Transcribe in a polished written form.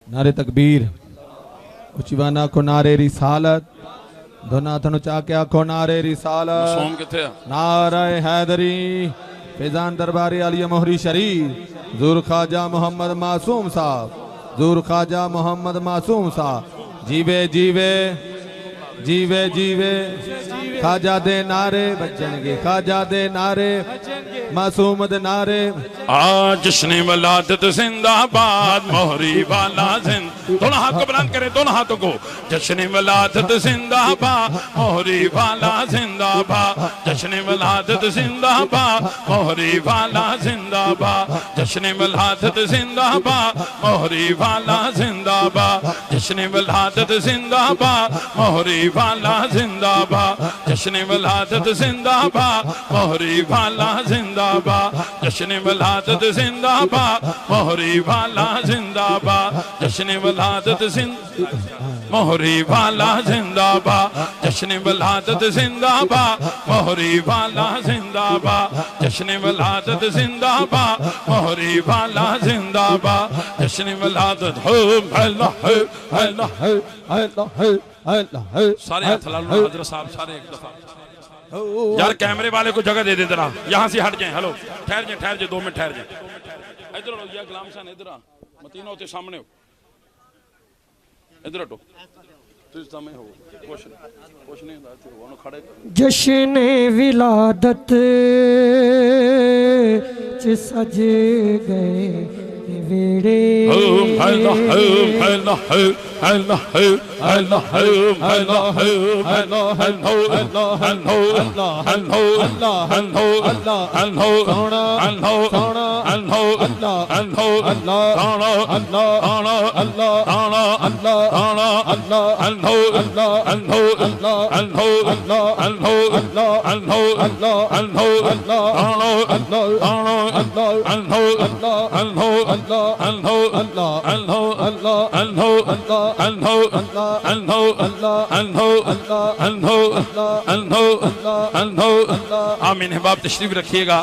नारे तकबीर उचीवाना को नारे रिसालत दोना थनु चाके आखो नारे रिसालत सोम किथे आ नारे हैदरी फैजान दरबारी आलिया मोहरी शरीफ ज़ूर ख्वाजा मोहम्मद मासूम साहब ज़ूर ख्वाजा मोहम्मद मासूम साहब जीवे जीवे जीवे जीवे ख्वाजा दे नारे बचनगे ख्वाजा दे नारे मासूम दे नारे आज जश्न वलादत जिंदाबाद मोहरी वाला जिंद दोनों हाथ को बुलंद करें दोनों हाथों को जश्न वलादत जिंदाबाद मोहरी वाला जिंदाबाद जश्न वलादत जिंदाबाद मोहरी वाला जिंदाबाद जश्न वलादत जिंदाबाद मोहरी वाला जिंदाबाद जश्न वलादत जिंदाबाद मोहरी वाला जिंदाबाद जश्न वलादत जिंदाबाद मोहरी वाला जिंदाबाद जश्न वलादत जिंदाबाद मोहरी वाला जिंदाबाद जश्न वलादत मोहरी वाला जिंदाबाद जश्न वलादत जिंदाबाद मोहरी वाला जिंदाबाद जश्न वलादत जिंदाबाद मोहरी वाला जिंदाबाद जश्न वलादत हो अल्लाह अल्लाह अल्लाह अल्लाह सारे हाथ ला लो हजरत साहब सारे एक दफा यार कैमरे वाले को जगह दे दे जरा यहाँ से हट जाए हेलो ठहर जाए 2 मिनट ठहर जाए इधर आओ या गुलाम खान इधर आ मतीनो ते सामने हो इधर हटो तुझ सामने हो कुछ नहीं दाते हो उन्होंने खड़े जश्न विलादत च सज गए वेड़े अल्लाह अल्लाह अल्लाह अल्लाह अल्लाह आमीन। बाप तशरीफ रखिएगा।